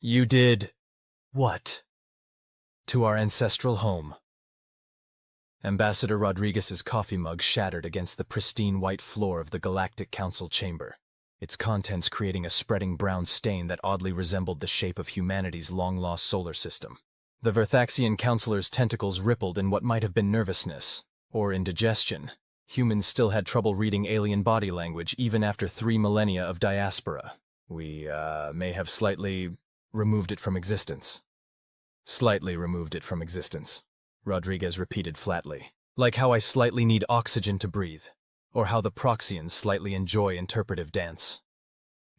You did what? To our ancestral home. Ambassador Rodriguez's coffee mug shattered against the pristine white floor of the Galactic Council chamber, its contents creating a spreading brown stain that oddly resembled the shape of humanity's long-lost solar system. The Verthaxian councilor's tentacles rippled in what might have been nervousness, or indigestion. Humans still had trouble reading alien body language even after 3 millennia of diaspora. We, may have slightly removed it from existence. Slightly removed it from existence, Rodriguez repeated flatly. Like how I slightly need oxygen to breathe, or how the Proxians slightly enjoy interpretive dance.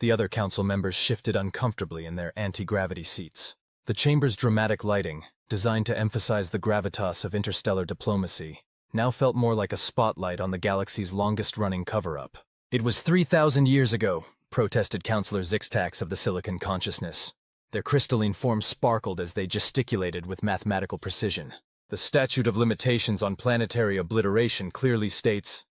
The other council members shifted uncomfortably in their anti-gravity seats. The chamber's dramatic lighting, designed to emphasize the gravitas of interstellar diplomacy, now felt more like a spotlight on the galaxy's longest-running cover-up. It was 3,000 years ago, protested Councilor Zixtax of the Silicon Consciousness. Their crystalline forms sparkled as they gesticulated with mathematical precision. The statute of limitations on planetary obliteration clearly states—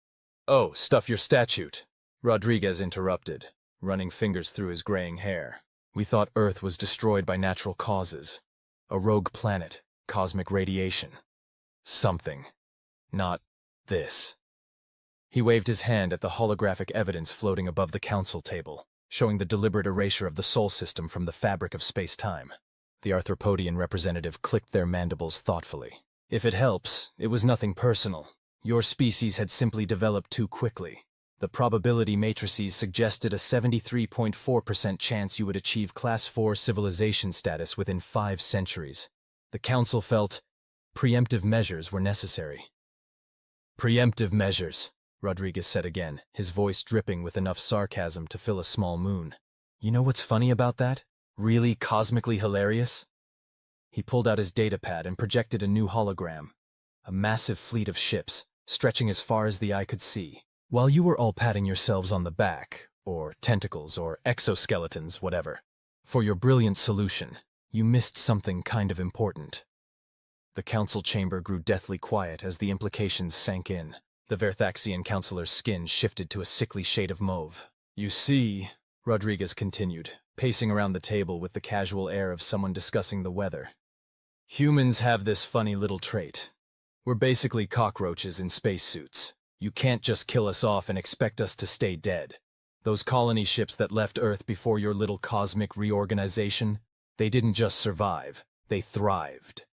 "Oh, stuff your statute," Rodriguez interrupted, running fingers through his graying hair. "We thought Earth was destroyed by natural causes. A rogue planet, cosmic radiation. Something. Not this." He waved his hand at the holographic evidence floating above the council table, showing the deliberate erasure of the Sol system from the fabric of space-time. The Arthropodian representative clicked their mandibles thoughtfully. "If it helps, it was nothing personal. Your species had simply developed too quickly. The probability matrices suggested a 73.4% chance you would achieve Class 4 civilization status within 5 centuries. The Council felt preemptive measures were necessary." "Preemptive measures," Rodriguez said again, his voice dripping with enough sarcasm to fill a small moon. "You know what's funny about that? Really cosmically hilarious?" He pulled out his datapad and projected a new hologram. A massive fleet of ships, stretching as far as the eye could see. While you were all patting yourselves on the back, or tentacles, or exoskeletons, whatever, for your brilliant solution, you missed something kind of important. The council chamber grew deathly quiet as the implications sank in. The Verthaxian councilor's skin shifted to a sickly shade of mauve. "You see," Rodriguez continued, pacing around the table with the casual air of someone discussing the weather, "humans have this funny little trait. We're basically cockroaches in spacesuits. You can't just kill us off and expect us to stay dead. Those colony ships that left Earth before your little cosmic reorganization, they didn't just survive, they thrived."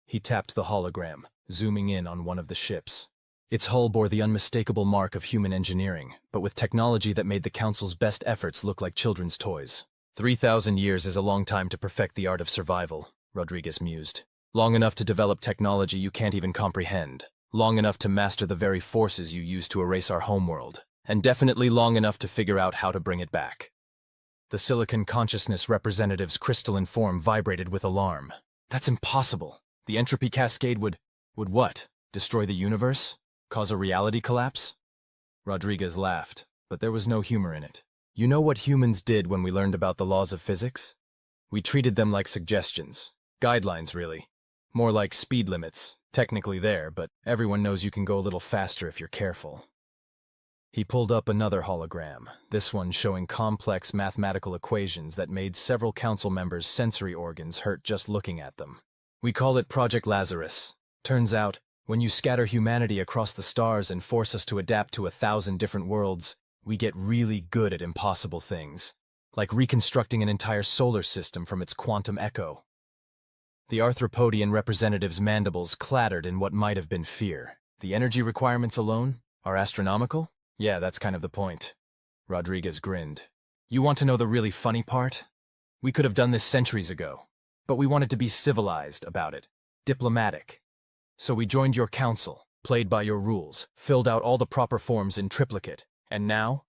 He tapped the hologram, zooming in on one of the ships. Its hull bore the unmistakable mark of human engineering, but with technology that made the Council's best efforts look like children's toys. 3,000 years is a long time to perfect the art of survival, Rodriguez mused. Long enough to develop technology you can't even comprehend. Long enough to master the very forces you use to erase our homeworld. And definitely long enough to figure out how to bring it back. The Silicon Consciousness representative's crystalline form vibrated with alarm. "That's impossible. The entropy cascade would what? Destroy the universe? Cause a reality collapse?" Rodriguez laughed, but there was no humor in it. "You know what humans did when we learned about the laws of physics? We treated them like suggestions. Guidelines, really. More like speed limits. Technically there, but everyone knows you can go a little faster if you're careful." He pulled up another hologram, this one showing complex mathematical equations that made several council members' sensory organs hurt just looking at them. "We call it Project Lazarus. Turns out, when you scatter humanity across the stars and force us to adapt to 1,000 different worlds, we get really good at impossible things, like reconstructing an entire solar system from its quantum echo." The Arthropodian representative's mandibles clattered in what might have been fear. "The energy requirements alone are astronomical?" "Yeah, that's kind of the point." Rodriguez grinned. "You want to know the really funny part? We could have done this centuries ago, but we wanted to be civilized about it, diplomatic. So we joined your council, played by your rules, filled out all the proper forms in triplicate, and now?"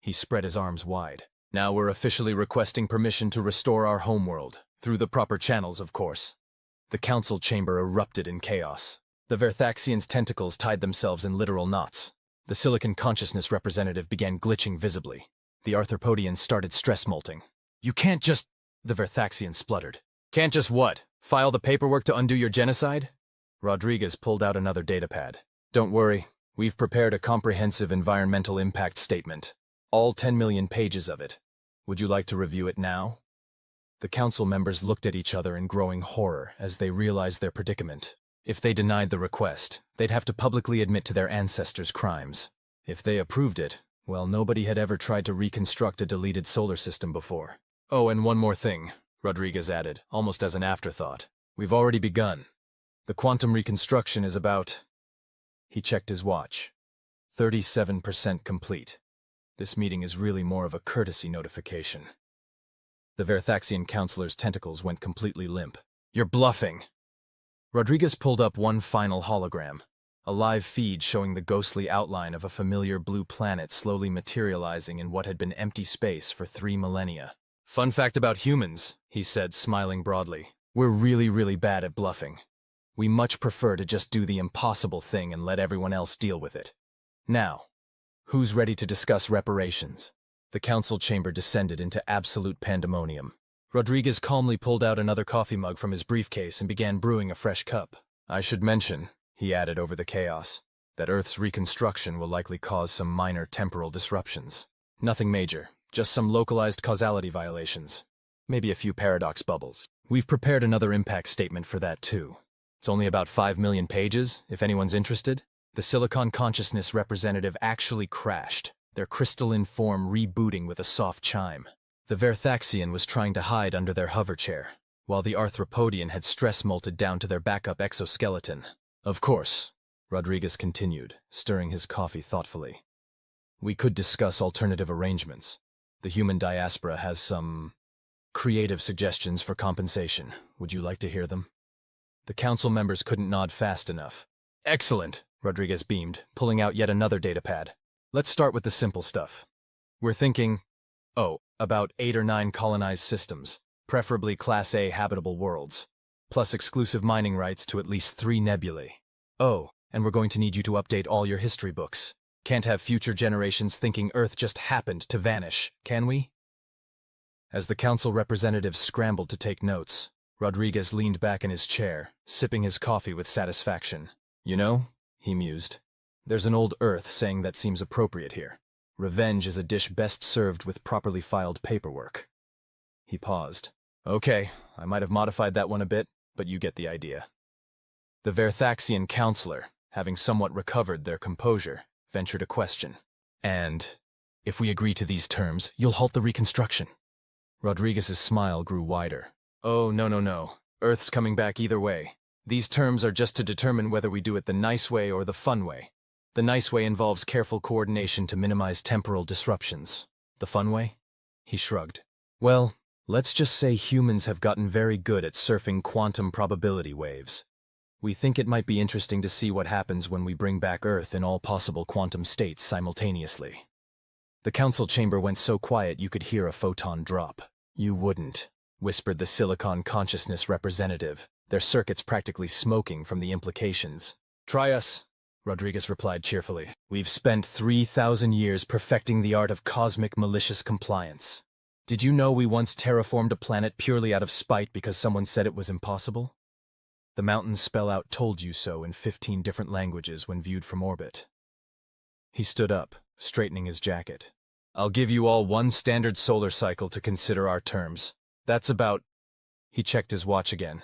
He spread his arms wide. "Now we're officially requesting permission to restore our homeworld, through the proper channels, of course." The council chamber erupted in chaos. The Verthaxians' tentacles tied themselves in literal knots. The Silicon Consciousness representative began glitching visibly. The Arthropodians started stress-molting. "You can't just—" the Verthaxian spluttered. "Can't just what? File the paperwork to undo your genocide?" Rodriguez pulled out another datapad. "Don't worry, we've prepared a comprehensive environmental impact statement. All 10 million pages of it. Would you like to review it now?" The council members looked at each other in growing horror as they realized their predicament. If they denied the request, they'd have to publicly admit to their ancestors' crimes. If they approved it, well, nobody had ever tried to reconstruct a deleted solar system before. Oh, and one more thing, Rodriguez added, almost as an afterthought. We've already begun. The quantum reconstruction is about... He checked his watch. 37% complete. This meeting is really more of a courtesy notification. The Verthaxian counselor's tentacles went completely limp. You're bluffing! Rodriguez pulled up one final hologram, a live feed showing the ghostly outline of a familiar blue planet slowly materializing in what had been empty space for 3 millennia. Fun fact about humans, he said, smiling broadly. We're really bad at bluffing. We much prefer to just do the impossible thing and let everyone else deal with it. Now, who's ready to discuss reparations? The council chamber descended into absolute pandemonium. Rodriguez calmly pulled out another coffee mug from his briefcase and began brewing a fresh cup. I should mention, he added over the chaos, that Earth's reconstruction will likely cause some minor temporal disruptions. Nothing major, just some localized causality violations. Maybe a few paradox bubbles. We've prepared another impact statement for that too. It's only about 5 million pages, if anyone's interested. The Silicon Consciousness representative actually crashed, their crystalline form rebooting with a soft chime. The Verthaxian was trying to hide under their hover chair, while the Arthropodian had stress-molted down to their backup exoskeleton. Of course, Rodriguez continued, stirring his coffee thoughtfully. We could discuss alternative arrangements. The human diaspora has some creative suggestions for compensation. Would you like to hear them? The council members couldn't nod fast enough. Excellent, Rodriguez beamed, pulling out yet another datapad. Let's start with the simple stuff. We're thinking, about 8 or 9 colonized systems, preferably Class A habitable worlds, plus exclusive mining rights to at least 3 nebulae. Oh, and we're going to need you to update all your history books. Can't have future generations thinking Earth just happened to vanish, can we? As the council representatives scrambled to take notes, Rodriguez leaned back in his chair, sipping his coffee with satisfaction. You know, he mused, there's an old Earth saying that seems appropriate here. Revenge is a dish best served with properly filed paperwork. He paused. Okay, I might have modified that one a bit, but you get the idea. The Verthaxian counselor, having somewhat recovered their composure, ventured a question. And, if we agree to these terms, you'll halt the reconstruction. Rodriguez's smile grew wider. Oh, no. Earth's coming back either way. These terms are just to determine whether we do it the nice way or the fun way. The nice way involves careful coordination to minimize temporal disruptions. The fun way? He shrugged. Well, let's just say humans have gotten very good at surfing quantum probability waves. We think it might be interesting to see what happens when we bring back Earth in all possible quantum states simultaneously. The council chamber went so quiet you could hear a photon drop. You wouldn't, whispered the Silicon Consciousness representative, their circuits practically smoking from the implications. Try us, Rodriguez replied cheerfully. We've spent 3,000 years perfecting the art of cosmic malicious compliance. Did you know we once terraformed a planet purely out of spite because someone said it was impossible? The mountains spell out "told you so" in 15 different languages when viewed from orbit. He stood up, straightening his jacket. I'll give you all 1 standard solar cycle to consider our terms. That's about... He checked his watch again.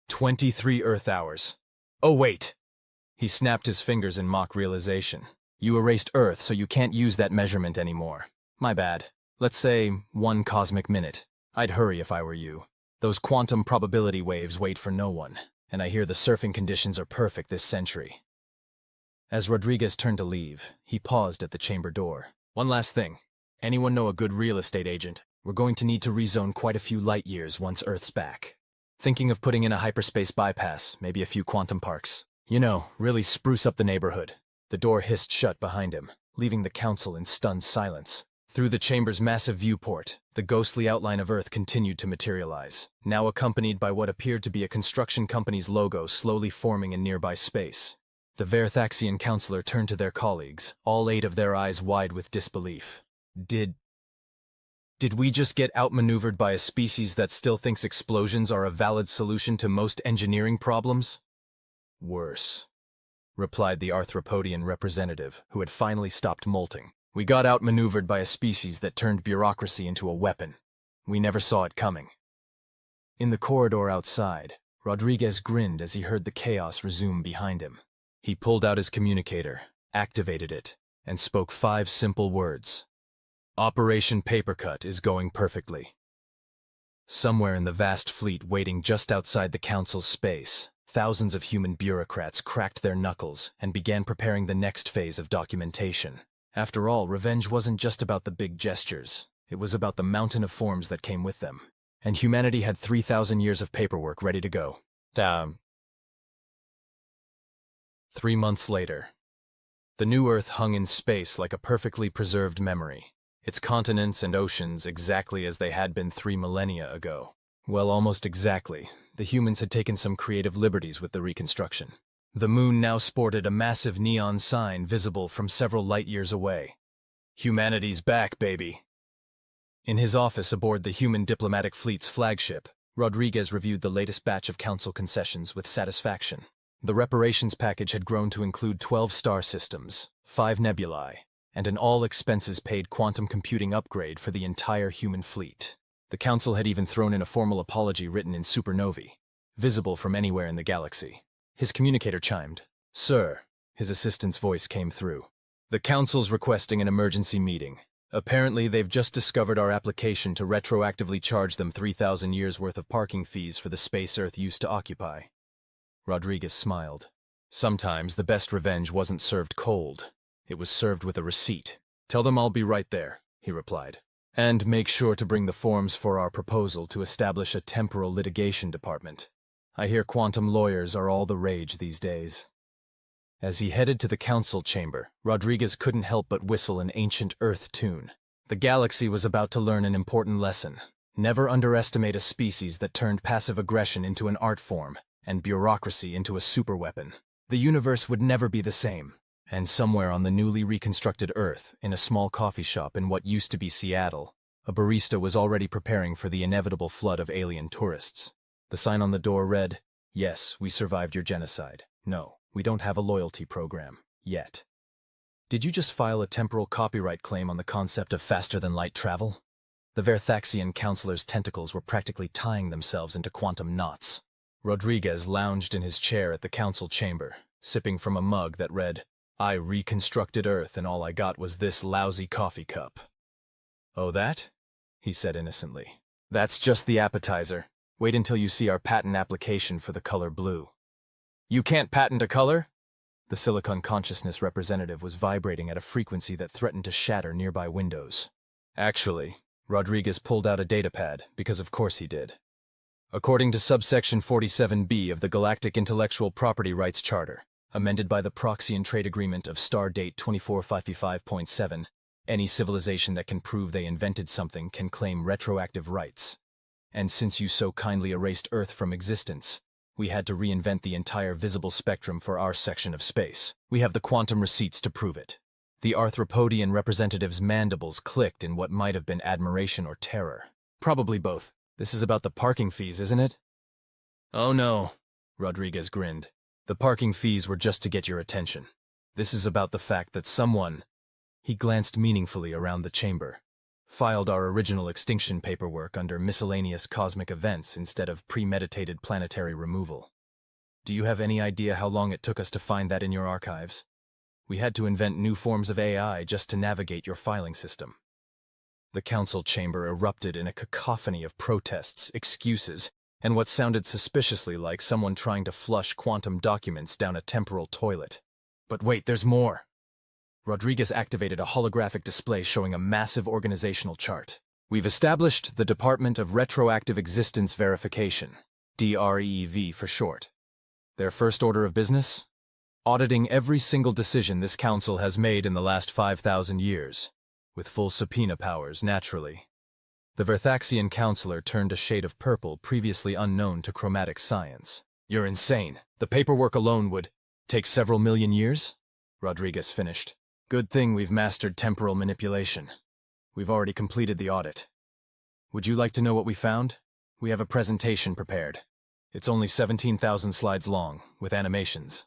23 Earth hours. Oh, wait! He snapped his fingers in mock realization. You erased Earth, so you can't use that measurement anymore. My bad. Let's say 1 cosmic minute. I'd hurry if I were you. Those quantum probability waves wait for no one, and I hear the surfing conditions are perfect this century. As Rodriguez turned to leave, he paused at the chamber door. One last thing. Anyone know a good real estate agent? We're going to need to rezone quite a few light years once Earth's back. Thinking of putting in a hyperspace bypass, maybe a few quantum parks. You know, really spruce up the neighborhood. The door hissed shut behind him, leaving the council in stunned silence. Through the chamber's massive viewport, the ghostly outline of Earth continued to materialize, now accompanied by what appeared to be a construction company's logo slowly forming in nearby space. The Verthaxian counselor turned to their colleagues, all 8 of their eyes wide with disbelief. Did we just get outmaneuvered by a species that still thinks explosions are a valid solution to most engineering problems? Worse, replied the Arthropodian representative, who had finally stopped molting. We got outmaneuvered by a species that turned bureaucracy into a weapon. We never saw it coming. In the corridor outside, Rodriguez grinned as he heard the chaos resume behind him. He pulled out his communicator, activated it, and spoke 5 simple words. Operation Papercut is going perfectly. Somewhere in the vast fleet waiting just outside the Council's space, thousands of human bureaucrats cracked their knuckles and began preparing the next phase of documentation. After all, revenge wasn't just about the big gestures. It was about the mountain of forms that came with them. And humanity had 3,000 years of paperwork ready to go. 3 months later. The new Earth hung in space like a perfectly preserved memory, its continents and oceans exactly as they had been 3 millennia ago. Well, almost exactly. The humans had taken some creative liberties with the reconstruction. The moon now sported a massive neon sign visible from several light years away. Humanity's back, baby. In his office aboard the human diplomatic fleet's flagship, Rodriguez reviewed the latest batch of council concessions with satisfaction. The reparations package had grown to include 12 star systems, 5 nebulae, and an all-expenses-paid quantum computing upgrade for the entire human fleet. The council had even thrown in a formal apology written in supernovae, visible from anywhere in the galaxy. His communicator chimed. "Sir," his assistant's voice came through. "The council's requesting an emergency meeting. Apparently, they've just discovered our application to retroactively charge them 3,000 years' worth of parking fees for the space Earth used to occupy." Rodriguez smiled. Sometimes the best revenge wasn't served cold. It was served with a receipt. "Tell them I'll be right there," he replied. "And make sure to bring the forms for our proposal to establish a temporal litigation department. I hear quantum lawyers are all the rage these days." As he headed to the council chamber, Rodriguez couldn't help but whistle an ancient Earth tune. The galaxy was about to learn an important lesson. Never underestimate a species that turned passive aggression into an art form and bureaucracy into a superweapon. The universe would never be the same. And somewhere on the newly reconstructed Earth, in a small coffee shop in what used to be Seattle, a barista was already preparing for the inevitable flood of alien tourists. The sign on the door read, "Yes, we survived your genocide. No, we don't have a loyalty program. Yet." Did you just file a temporal copyright claim on the concept of faster-than-light travel? The Verthaxian counselor's tentacles were practically tying themselves into quantum knots. Rodriguez lounged in his chair at the council chamber, sipping from a mug that read, "I reconstructed Earth and all I got was this lousy coffee cup." "Oh, that?" he said innocently. "That's just the appetizer. Wait until you see our patent application for the color blue." "You can't patent a color?" The Silicon Consciousness representative was vibrating at a frequency that threatened to shatter nearby windows. "Actually," Rodriguez pulled out a datapad, because of course he did. "According to subsection 47B of the Galactic Intellectual Property Rights Charter, amended by the Proxy and Trade Agreement of Star Date 2455.7, any civilization that can prove they invented something can claim retroactive rights. And since you so kindly erased Earth from existence, we had to reinvent the entire visible spectrum for our section of space. We have the quantum receipts to prove it." The arthropodian representative's mandibles clicked in what might have been admiration or terror. "Probably both. This is about the parking fees, isn't it?" "Oh no," Rodriguez grinned. "The parking fees were just to get your attention. This is about the fact that someone," he glanced meaningfully around the chamber, "filed our original extinction paperwork under miscellaneous cosmic events instead of premeditated planetary removal. Do you have any idea how long it took us to find that in your archives? We had to invent new forms of AI just to navigate your filing system." The council chamber erupted in a cacophony of protests, excuses, and what sounded suspiciously like someone trying to flush quantum documents down a temporal toilet. But wait, there's more. Rodriguez activated a holographic display showing a massive organizational chart. "We've established the Department of Retroactive Existence Verification, DREV for short. Their first order of business? Auditing every single decision this council has made in the last 5,000 years. With full subpoena powers, naturally." The Verthaxian counselor turned a shade of purple previously unknown to chromatic science. "You're insane. The paperwork alone would take several million years?" Rodriguez finished. "Good thing we've mastered temporal manipulation. We've already completed the audit. Would you like to know what we found? We have a presentation prepared. It's only 17,000 slides long, with animations."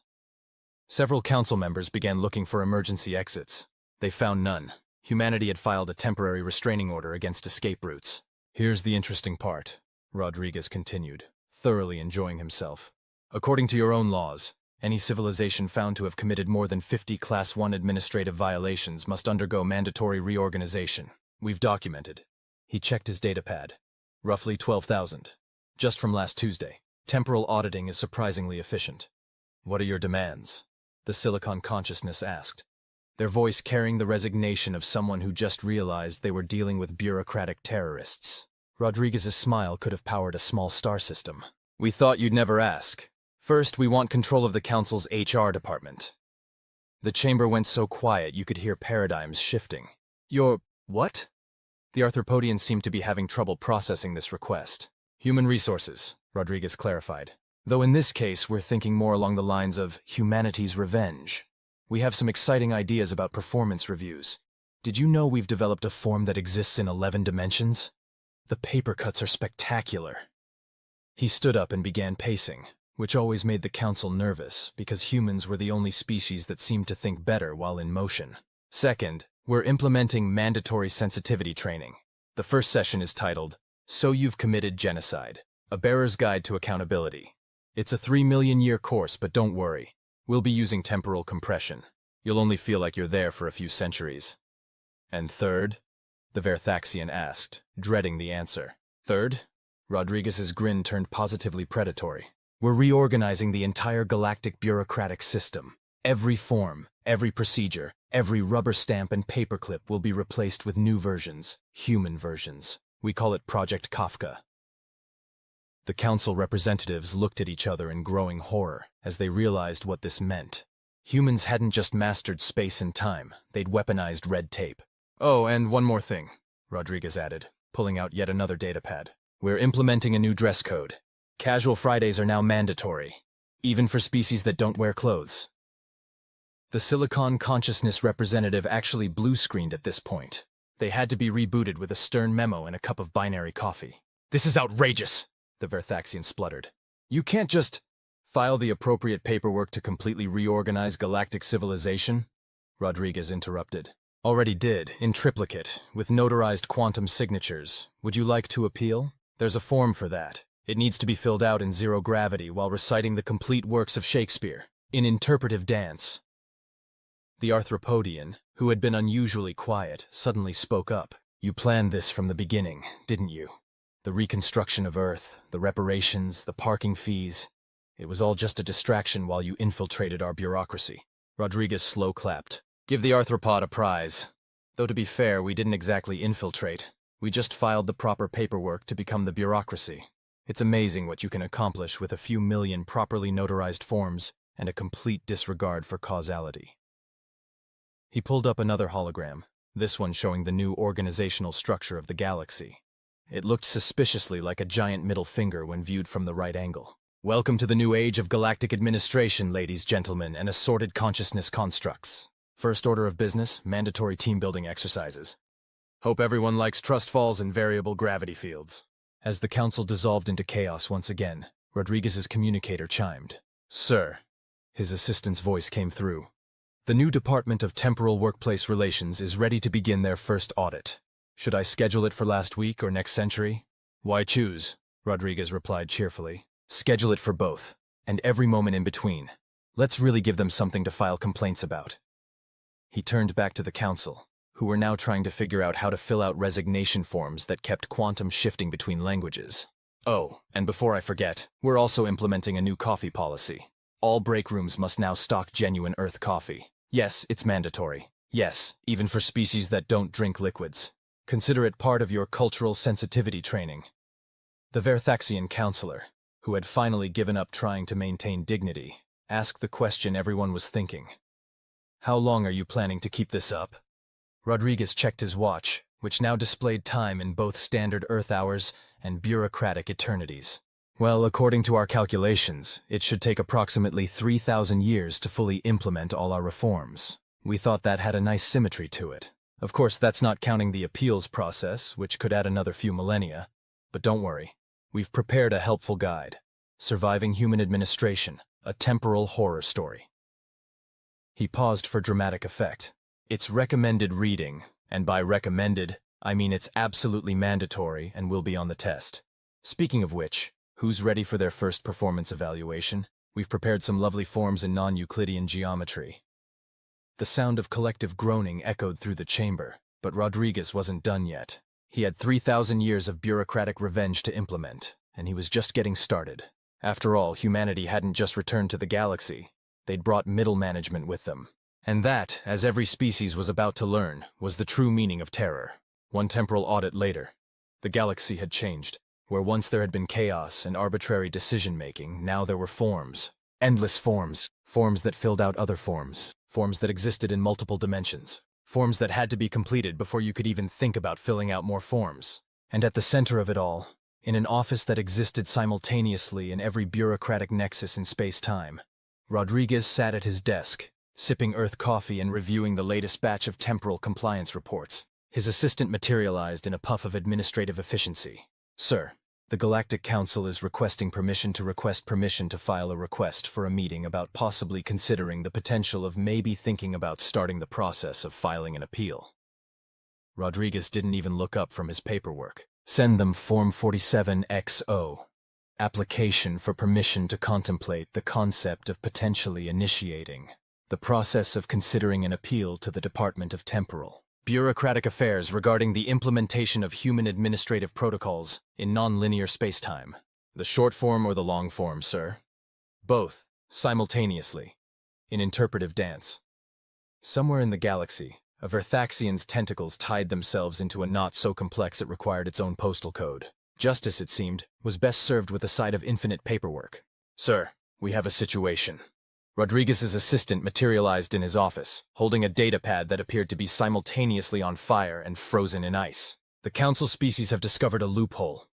Several council members began looking for emergency exits. They found none. Humanity had filed a temporary restraining order against escape routes. "Here's the interesting part," Rodriguez continued, thoroughly enjoying himself. According to your own laws, any civilization found to have committed more than 50 Class 1 administrative violations must undergo mandatory reorganization. We've documented. He checked his datapad. Roughly 12,000. Just from last Tuesday. Temporal auditing is surprisingly efficient. What are your demands? The Silicon Consciousness asked, their voice carrying the resignation of someone who just realized they were dealing with bureaucratic terrorists. Rodriguez's smile could have powered a small star system. We thought you'd never ask. First, we want control of the Council's HR department. The chamber went so quiet you could hear paradigms shifting. Your what? The Arthropodians seemed to be having trouble processing this request. Human resources, Rodriguez clarified. Though in this case, we're thinking more along the lines of humanity's revenge. We have some exciting ideas about performance reviews. Did you know we've developed a form that exists in 11 dimensions? The paper cuts are spectacular. He stood up and began pacing, which always made the Council nervous because humans were the only species that seemed to think better while in motion. Second, we're implementing mandatory sensitivity training. The first session is titled, So You've Committed Genocide, A Bearer's Guide to Accountability. It's a 3-million-year course, but don't worry. We'll be using temporal compression. You'll only feel like you're there for a few centuries. And third? The Verthaxian asked, dreading the answer. Third? Rodriguez's grin turned positively predatory. We're reorganizing the entire galactic bureaucratic system. Every form, every procedure, every rubber stamp and paperclip will be replaced with new versions, human versions. We call it Project Kafka. The Council representatives looked at each other in growing horror as they realized what this meant. Humans hadn't just mastered space and time, they'd weaponized red tape. Oh, and one more thing, Rodriguez added, pulling out yet another datapad. We're implementing a new dress code. Casual Fridays are now mandatory, even for species that don't wear clothes. The Silicon Consciousness representative actually blue-screened at this point. They had to be rebooted with a stern memo and a cup of binary coffee. This is outrageous, the Verthaxian spluttered. You can't just file the appropriate paperwork to completely reorganize galactic civilization? Rodriguez interrupted. Already did, in triplicate, with notarized quantum signatures. Would you like to appeal? There's a form for that. It needs to be filled out in zero gravity while reciting the complete works of Shakespeare, in interpretive dance. The Arthropodian, who had been unusually quiet, suddenly spoke up. You planned this from the beginning, didn't you? The reconstruction of Earth, the reparations, the parking fees. It was all just a distraction while you infiltrated our bureaucracy. Rodriguez slow-clapped. Give the arthropod a prize. Though to be fair, we didn't exactly infiltrate. We just filed the proper paperwork to become the bureaucracy. It's amazing what you can accomplish with a few million properly notarized forms and a complete disregard for causality. He pulled up another hologram, this one showing the new organizational structure of the galaxy. It looked suspiciously like a giant middle finger when viewed from the right angle. Welcome to the new age of galactic administration, ladies, gentlemen, and assorted consciousness constructs. First order of business, mandatory team-building exercises. Hope everyone likes trust falls and variable gravity fields. As the council dissolved into chaos once again, Rodriguez's communicator chimed. Sir, his assistant's voice came through. The new Department of Temporal Workplace Relations is ready to begin their first audit. Should I schedule it for last week or next century? Why choose? Rodriguez replied cheerfully. Schedule it for both, and every moment in between. Let's really give them something to file complaints about. He turned back to the council, who were now trying to figure out how to fill out resignation forms that kept quantum shifting between languages. Oh, and before I forget, we're also implementing a new coffee policy. All break rooms must now stock genuine Earth coffee. Yes, it's mandatory. Yes, even for species that don't drink liquids. Consider it part of your cultural sensitivity training. The Verthaxian counselor, who had finally given up trying to maintain dignity, asked the question everyone was thinking. How long are you planning to keep this up? Rodriguez checked his watch, which now displayed time in both standard Earth hours and bureaucratic eternities. Well, according to our calculations, it should take approximately 3,000 years to fully implement all our reforms. We thought that had a nice symmetry to it. Of course, that's not counting the appeals process, which could add another few millennia. But don't worry, we've prepared a helpful guide. Surviving Human Administration, a temporal horror story. He paused for dramatic effect. It's recommended reading, and by recommended, I mean it's absolutely mandatory and will be on the test. Speaking of which, who's ready for their first performance evaluation? We've prepared some lovely forms in non-Euclidean geometry. The sound of collective groaning echoed through the chamber, but Rodriguez wasn't done yet. He had 3,000 years of bureaucratic revenge to implement, and he was just getting started. After all, humanity hadn't just returned to the galaxy. They'd brought middle management with them. And that, as every species was about to learn, was the true meaning of terror. One temporal audit later, the galaxy had changed. Where once there had been chaos and arbitrary decision-making, now there were forms. Endless forms. Forms that filled out other forms. Forms that existed in multiple dimensions. Forms that had to be completed before you could even think about filling out more forms. And at the center of it all, in an office that existed simultaneously in every bureaucratic nexus in space-time, Rodriguez sat at his desk, sipping Earth coffee and reviewing the latest batch of temporal compliance reports. His assistant materialized in a puff of administrative efficiency. Sir, the Galactic Council is requesting permission to file a request for a meeting about possibly considering the potential of maybe thinking about starting the process of filing an appeal. Rodriguez didn't even look up from his paperwork. Send them Form 47XO. Application for permission to contemplate the concept of potentially initiating the process of considering an appeal to the Department of Temporal Bureaucratic Affairs regarding the implementation of human administrative protocols in non-linear spacetime. The short form or the long form, sir? Both, simultaneously, in interpretive dance. Somewhere in the galaxy, a Verthaxian's tentacles tied themselves into a knot so complex it required its own postal code. Justice, it seemed, was best served with a side of infinite paperwork. Sir, we have a situation. Rodriguez's assistant materialized in his office, holding a datapad that appeared to be simultaneously on fire and frozen in ice. The council species have discovered a loophole.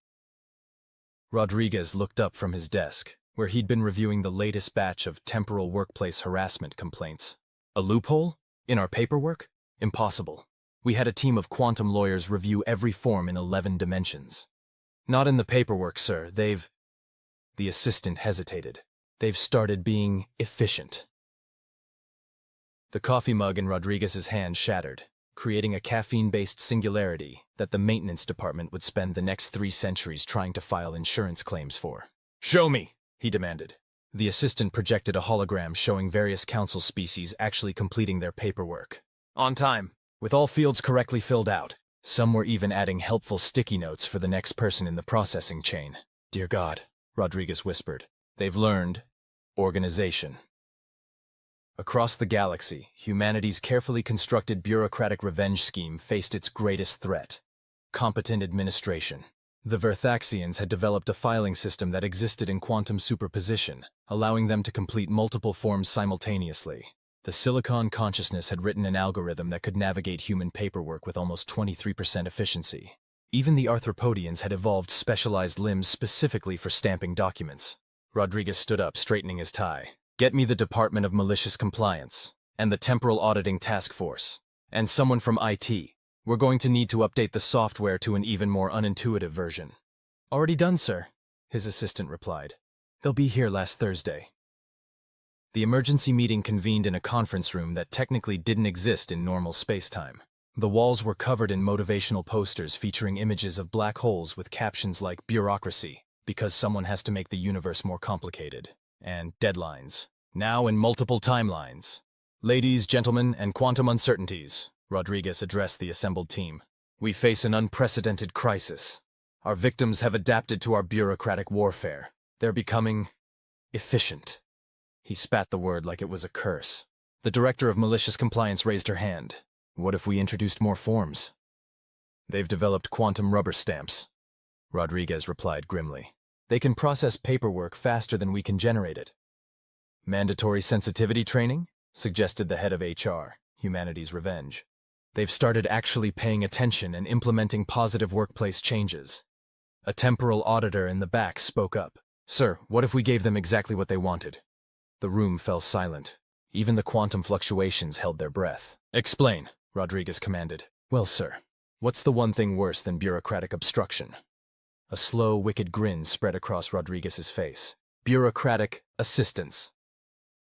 Rodriguez looked up from his desk, where he'd been reviewing the latest batch of temporal workplace harassment complaints. A loophole? In our paperwork? Impossible. We had a team of quantum lawyers review every form in 11 dimensions. Not in the paperwork, sir. The assistant hesitated. They've started being efficient. The coffee mug in Rodriguez's hand shattered, creating a caffeine-based singularity that the maintenance department would spend the next 3 centuries trying to file insurance claims for. Show me, he demanded. The assistant projected a hologram showing various council species actually completing their paperwork. On time, with all fields correctly filled out. Some were even adding helpful sticky notes for the next person in the processing chain. Dear God, Rodriguez whispered. They've learned organization. Across the galaxy, humanity's carefully constructed bureaucratic revenge scheme faced its greatest threat: competent administration. The Verthaxians had developed a filing system that existed in quantum superposition, allowing them to complete multiple forms simultaneously. The Silicon consciousness had written an algorithm that could navigate human paperwork with almost 23% efficiency. Even the Arthropodians had evolved specialized limbs specifically for stamping documents. Rodriguez stood up, straightening his tie. Get me the Department of Malicious Compliance, and the Temporal Auditing Task Force, and someone from IT. We're going to need to update the software to an even more unintuitive version. Already done, sir, his assistant replied. They'll be here last Thursday. The emergency meeting convened in a conference room that technically didn't exist in normal spacetime. The walls were covered in motivational posters featuring images of black holes with captions like bureaucracy, because someone has to make the universe more complicated, and deadlines, now in multiple timelines. Ladies, gentlemen, and quantum uncertainties, Rodriguez addressed the assembled team. We face an unprecedented crisis. Our victims have adapted to our bureaucratic warfare. They're becoming efficient. He spat the word like it was a curse. The director of malicious compliance raised her hand. What if we introduced more forms? They've developed quantum rubber stamps, Rodriguez replied grimly. They can process paperwork faster than we can generate it. Mandatory sensitivity training? Suggested the head of HR, Humanity's Revenge. They've started actually paying attention and implementing positive workplace changes. A temporal auditor in the back spoke up. Sir, what if we gave them exactly what they wanted? The room fell silent. Even the quantum fluctuations held their breath. Explain, Rodriguez commanded. Well, sir, what's the one thing worse than bureaucratic obstruction? A slow, wicked grin spread across Rodriguez's face. Bureaucratic assistance.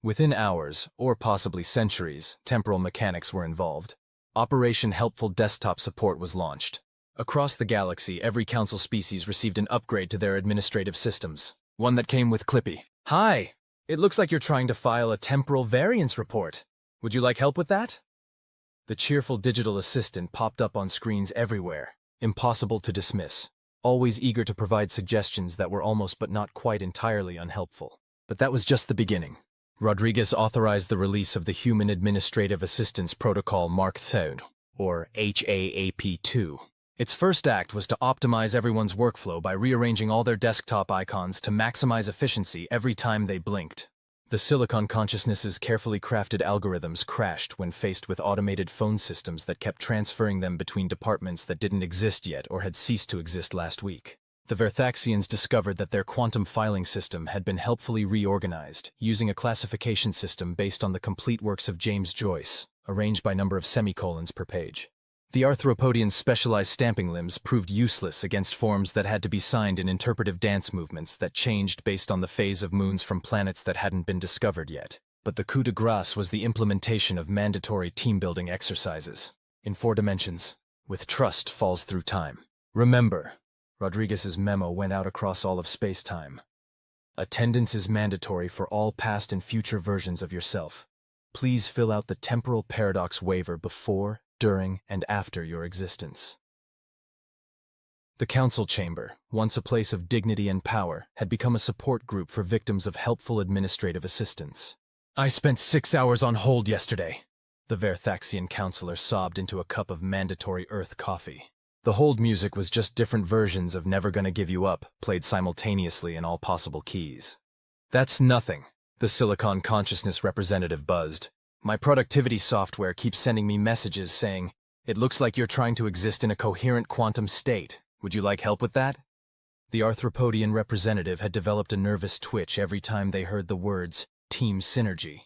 Within hours, or possibly centuries, temporal mechanics were involved. Operation Helpful Desktop Support was launched. Across the galaxy, every council species received an upgrade to their administrative systems. One that came with Clippy. Hi! It looks like you're trying to file a temporal variance report. Would you like help with that? The cheerful digital assistant popped up on screens everywhere, impossible to dismiss, always eager to provide suggestions that were almost but not quite entirely unhelpful. But that was just the beginning. Rodriguez authorized the release of the Human Administrative Assistance Protocol Mark II, or HAAP2. Its first act was to optimize everyone's workflow by rearranging all their desktop icons to maximize efficiency every time they blinked. The Silicon Consciousness's carefully crafted algorithms crashed when faced with automated phone systems that kept transferring them between departments that didn't exist yet or had ceased to exist last week. The Verthaxians discovered that their quantum filing system had been helpfully reorganized, using a classification system based on the complete works of James Joyce, arranged by number of semicolons per page. The Arthropodians' specialized stamping limbs proved useless against forms that had to be signed in interpretive dance movements that changed based on the phase of moons from planets that hadn't been discovered yet. But the coup de grace was the implementation of mandatory team-building exercises. In 4 dimensions, with trust falls through time. Remember, Rodriguez's memo went out across all of space-time. Attendance is mandatory for all past and future versions of yourself. Please fill out the temporal paradox waiver before, during, and after your existence. The council chamber, once a place of dignity and power, had become a support group for victims of helpful administrative assistance. I spent 6 hours on hold yesterday, the Verthaxian counselor sobbed into a cup of mandatory Earth coffee. The hold music was just different versions of Never Gonna Give You Up, played simultaneously in all possible keys. That's nothing, the Silicon Consciousness representative buzzed. My productivity software keeps sending me messages saying, "It looks like you're trying to exist in a coherent quantum state. Would you like help with that?" The Arthropodian representative had developed a nervous twitch every time they heard the words, team synergy.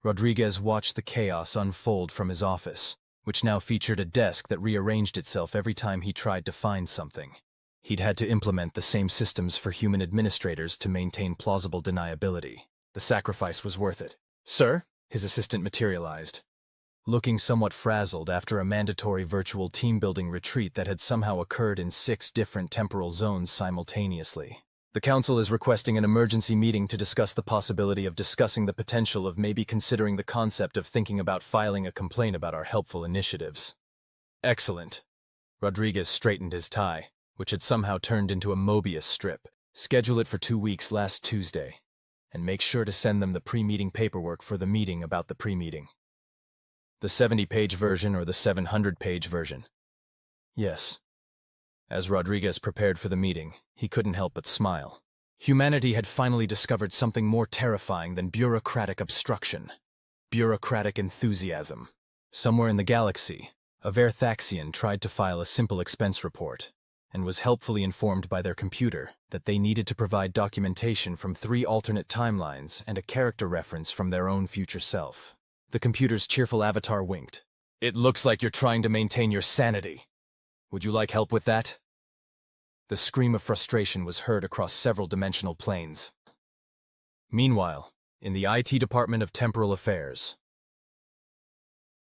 Rodriguez watched the chaos unfold from his office, which now featured a desk that rearranged itself every time he tried to find something. He'd had to implement the same systems for human administrators to maintain plausible deniability. The sacrifice was worth it. Sir? His assistant materialized, looking somewhat frazzled after a mandatory virtual team-building retreat that had somehow occurred in 6 different temporal zones simultaneously. The council is requesting an emergency meeting to discuss the possibility of discussing the potential of maybe considering the concept of thinking about filing a complaint about our helpful initiatives. Excellent. Rodriguez straightened his tie, which had somehow turned into a Mobius strip. Schedule it for 2 weeks last Tuesday. And make sure to send them the pre-meeting paperwork for the meeting about the pre-meeting. The 70-page version or the 700-page version? Yes. As Rodriguez prepared for the meeting, he couldn't help but smile. Humanity had finally discovered something more terrifying than bureaucratic obstruction. Bureaucratic enthusiasm. Somewhere in the galaxy, a Verthaxian tried to file a simple expense report, and was helpfully informed by their computer that they needed to provide documentation from 3 alternate timelines and a character reference from their own future self. The computer's cheerful avatar winked. It looks like you're trying to maintain your sanity. Would you like help with that? The scream of frustration was heard across several dimensional planes. Meanwhile, in the IT Department of Temporal Affairs.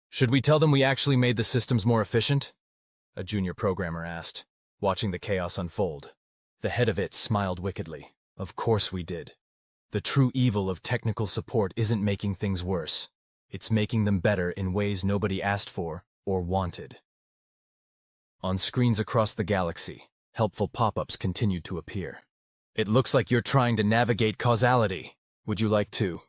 Should we tell them we actually made the systems more efficient? A junior programmer asked, watching the chaos unfold. The head of it smiled wickedly. Of course we did. The true evil of technical support isn't making things worse. It's making them better in ways nobody asked for or wanted. On screens across the galaxy, helpful pop-ups continued to appear. It looks like you're trying to navigate causality. Would you like to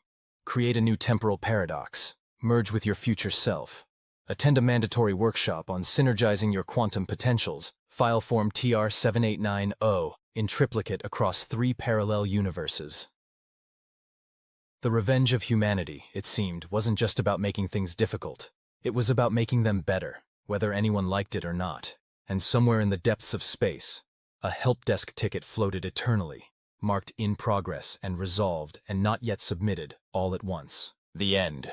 create a new temporal paradox, merge with your future self, attend a mandatory workshop on synergizing your quantum potentials, file form TR7890, in triplicate across 3 parallel universes? The revenge of humanity, it seemed, wasn't just about making things difficult. It was about making them better, whether anyone liked it or not. And somewhere in the depths of space, a help desk ticket floated eternally, marked in progress and resolved and not yet submitted all at once. The end.